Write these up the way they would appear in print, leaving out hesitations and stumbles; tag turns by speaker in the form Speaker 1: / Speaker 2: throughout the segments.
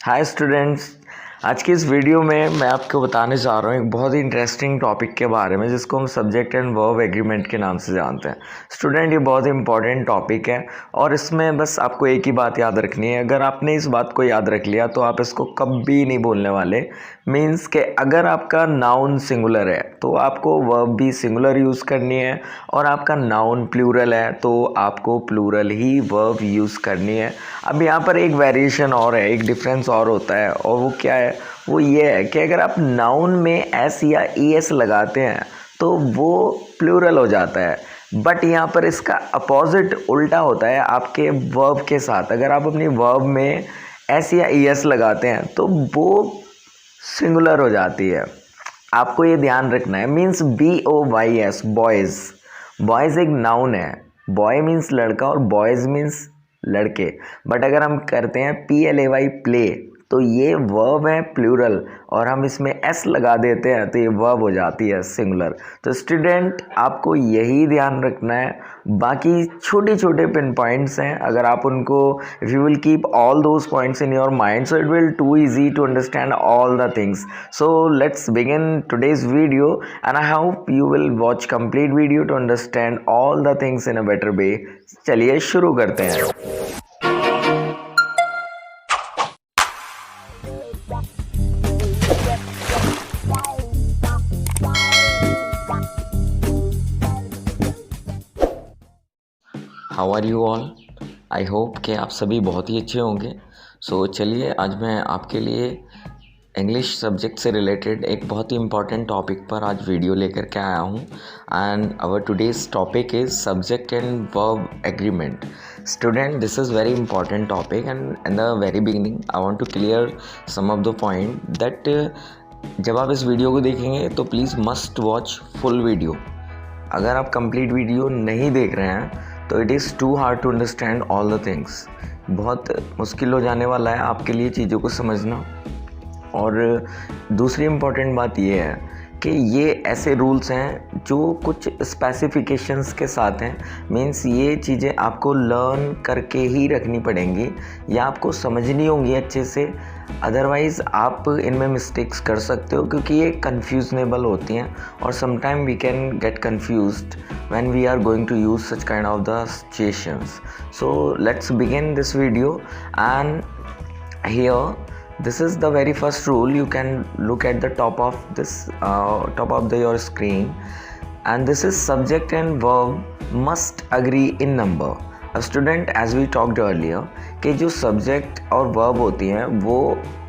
Speaker 1: Hi students. आज की इस वीडियो में मैं आपको बताने जा रहा हूँ एक बहुत ही इंटरेस्टिंग टॉपिक के बारे में जिसको हम सब्जेक्ट एंड वर्ब एग्रीमेंट के नाम से जानते हैं। स्टूडेंट, ये बहुत ही इंपॉर्टेंट टॉपिक है और इसमें बस आपको एक ही बात याद रखनी है। अगर आपने इस बात को याद रख लिया तो आप इसको कभी नहीं बोलने वाले। मीन्स के अगर आपका नाउन सिंगुलर है तो आपको वर्ब भी सिंगुलर यूज़ करनी है और आपका नाउन प्लूरल है तो आपको प्लूरल ही वर्ब यूज़ करनी है। अब यहाँ पर एक वेरिएशन और है, एक डिफरेंस और होता है और वो क्या है, वो ये है कि अगर आप नाउन में एस या ई एस लगाते हैं तो वो प्लूरल हो जाता है, बट यहाँ पर इसका अपोजिट उल्टा होता है आपके वर्ब के साथ। अगर आप अपनी वर्ब में एस या ई एस लगाते हैं तो वो सिंगुलर हो जाती है। आपको ये ध्यान रखना है। Means BOYS, boys. बॉयज़ एक नाउन है। बॉय मीन्स लड़का और बॉयज़ मीन्स लड़के। बट अगर हम करते हैं PLAY, प्ले, तो ये वर्ब है प्लूरल और हम इसमें एस लगा देते हैं तो ये वर्ब हो जाती है सिंगुलर। तो स्टूडेंट, आपको यही ध्यान रखना है। बाकी छोटे छोटे पिन पॉइंट्स हैं, अगर आप उनको if you will keep all those points in your mind so it will too easy to understand all the things. So let's begin today's video and I hope you will watch complete video to understand all the things in a better way. चलिए शुरू करते हैं। How are you all? I hope कि आप सभी बहुत ही अच्छे होंगे। सो चलिए, आज मैं आपके लिए इंग्लिश सब्जेक्ट से रिलेटेड एक बहुत ही इम्पॉर्टेंट टॉपिक पर आज वीडियो लेकर के आया हूँ and our today's topic is subject and verb agreement. Student, this is very important topic and in the very beginning I want to clear some of the point that जब आप इस video को देखेंगे तो please must watch full video. अगर आप complete video नहीं देख रहे हैं तो it is too hard to understand all the things. बहुत मुश्किल हो जाने वाला है आपके लिए चीज़ों को समझना। और दूसरी इम्पॉर्टेंट बात ये है कि ये ऐसे रूल्स हैं जो कुछ स्पेसिफिकेशंस के साथ हैं। मीन्स ये चीज़ें आपको लर्न करके ही रखनी पड़ेंगी या आपको समझनी होंगी अच्छे से, अदरवाइज़ आप इनमें मिस्टेक्स कर सकते हो क्योंकि ये कन्फ्यूजनेबल होती हैं और sometime we can get confused when we are going to use such kind of the situations. So let's begin this video and here this is the very first rule. You can look at the top of this your screen and this is subject and verb must agree in number. A student, as we talked earlier, कि जो subject और verb होती हैं वो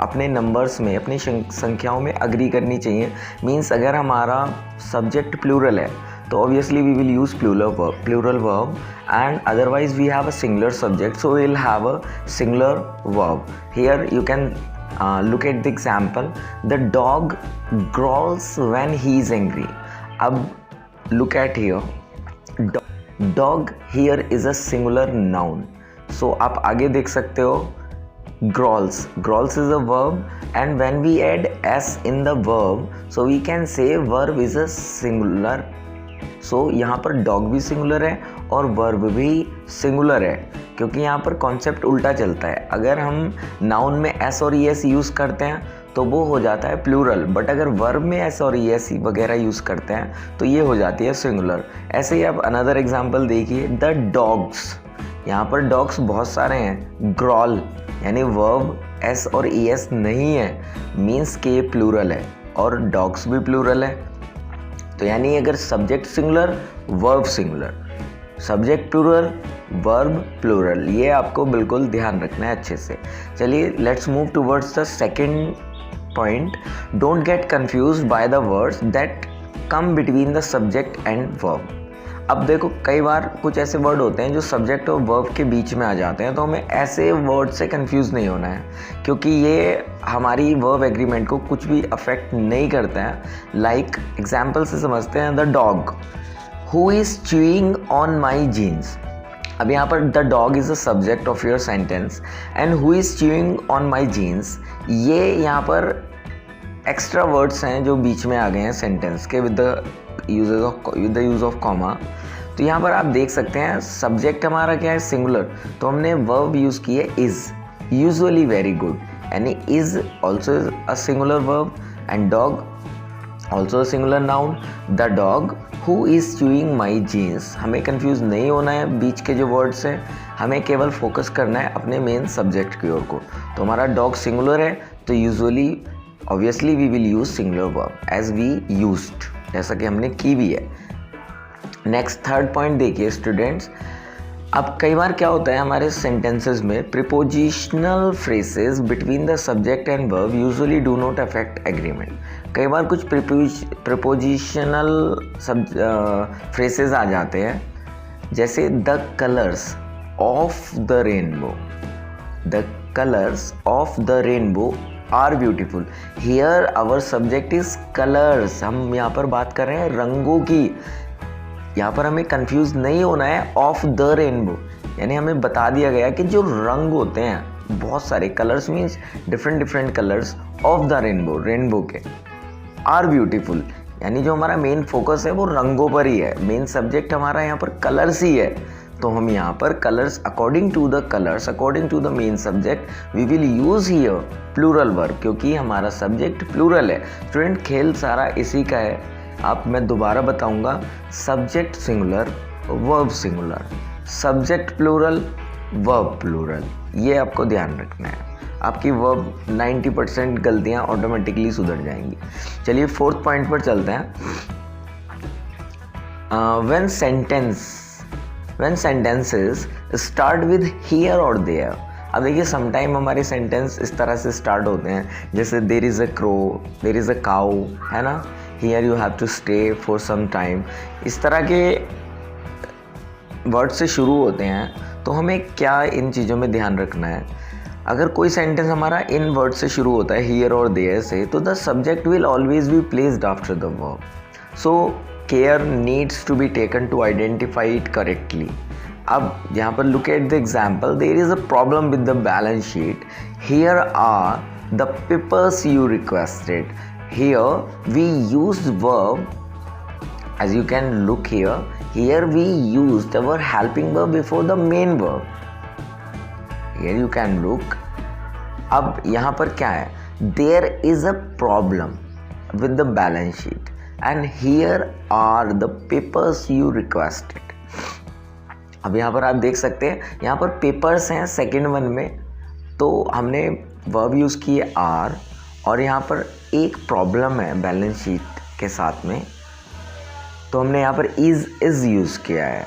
Speaker 1: अपने numbers में, अपनी संख्याओं में अग्री करनी चाहिए। मीन्स अगर हमारा सब्जेक्ट प्लूरल है तो obviously we will use plural verb and otherwise we have a singular subject so we will have a singular verb. Here you can look at the example, the dog growls when he is angry. अब look at here, dog here is a singular noun, so आप आगे देख सकते हो growls is a verb and when we add s in the verb so we can say verb is a singular. सो यहाँ पर dog भी singular है और वर्ब भी सिंगुलर है क्योंकि यहाँ पर कॉन्सेप्ट उल्टा चलता है। अगर हम नाउन में एस और ई एस यूज़ करते हैं तो वो हो जाता है प्लूरल, बट अगर वर्ब में एस और ई एस वगैरह यूज़ करते हैं तो ये हो जाती है सिंगुलर। ऐसे ही आप अनदर एग्जांपल देखिए, द डॉग्स। यहाँ पर डॉग्स बहुत सारे हैं। ग्रॉल यानी वर्ब एस और ई एस नहीं है, मीन्स के प्लूरल है और डॉग्स भी प्लूरल है। तो यानी अगर subject singular verb singular, subject plural verb plural, ये आपको बिल्कुल ध्यान रखना है अच्छे से। चलिए let's move towards the second point. Don't get confused by the words that come between the subject and verb. अब देखो, कई बार कुछ ऐसे वर्ड होते हैं जो सब्जेक्ट और वर्ब के बीच में आ जाते हैं, तो हमें ऐसे वर्ड से कंफ्यूज नहीं होना है क्योंकि ये हमारी वर्ब एग्रीमेंट को कुछ भी अफेक्ट नहीं करता है। लाइक एग्जाम्पल से समझते हैं, the dog who is chewing on my jeans. अब यहाँ पर the dog is a subject of your sentence and who is chewing on my jeans, ये यहाँ पर एक्स्ट्रा वर्ड्स हैं जो बीच में आ गए हैं सेंटेंस के with the use of comma. तो यहाँ पर आप देख सकते हैं सब्जेक्ट हमारा क्या है, सिंगुलर, तो हमने वर्ब यूज़ की है इज़। Usually, very good. यानी is also a singular verb and dog also singular noun. The dog who is chewing my jeans. हमें कंफ्यूज नहीं होना है बीच के जो वर्ड्स हैं, हमें केवल फोकस करना है अपने मेन सब्जेक्ट की ओर को। तो हमारा डॉग सिंगुलर है तो usually obviously we will use singular verb as we used, जैसा कि हमने की भी है। नेक्स्ट थर्ड पॉइंट देखिए स्टूडेंट्स, अब कई बार क्या होता है हमारे सेंटेंसेस में prepositional phrases between the subject and verb usually do not affect agreement. कई बार कुछ प्रीपोजिशनल फ्रेसेस आ जाते हैं, जैसे the colours of the rainbow. The colours of the rainbow are beautiful. Here our subject is colours. हम यहाँ पर बात कर रहे हैं रंगों की। यहाँ पर हमें कंफ्यूज नहीं होना है ऑफ द रेनबो, यानी हमें बता दिया गया कि जो रंग होते हैं बहुत सारे, colours means different colours of the rainbow, rainbow के, आर ब्यूटीफुल, यानी जो हमारा मेन फोकस है वो रंगों पर ही है। मेन सब्जेक्ट हमारा यहाँ पर कलर्स ही है, तो हम यहाँ पर colours according to the colours, according to the main subject we will use here plural verb, क्योंकि हमारा सब्जेक्ट प्लूरल है। स्टूडेंट खेल सारा इसी का है। आप मैं दोबारा बताऊंगा, subject singular verb singular, subject plural verb plural, ये आपको ध्यान रखना है। आपकी वर्ब 90% गलतियां ऑटोमेटिकली सुधर जाएंगी। चलिए फोर्थ पॉइंट पर चलते हैं। When sentences start with here और देयर। अब देखिए समटाइम हमारे सेंटेंस इस तरह से स्टार्ट होते हैं, जैसे there is a crow, there is a cow, है ना, here you have to stay for some time. इस तरह के वर्ड से शुरू होते हैं, तो हमें क्या इन चीज़ों में ध्यान रखना है। अगर कोई सेंटेंस हमारा इन वर्ड से शुरू होता है हियर और देयर से, तो the subject will always be placed after the verb, so care needs to be taken to identify it correctly. अब यहाँ पर look at the example, there is a problem with the balance sheet, here are the papers you requested. Here we used verb, as you can look here we used our helping verb before the main verb. Here you can look. अब यहाँ पर क्या है, there is a problem with the balance sheet and here are the papers you requested. अब यहाँ पर आप देख सकते हैं, यहाँ पर पेपर्स हैं सेकेंड वन में, तो हमने वर्ब यूज़ किए आर, और यहाँ पर एक प्रॉब्लम है बैलेंस शीट के साथ में, तो हमने यहाँ पर इज़ यूज़ किया है।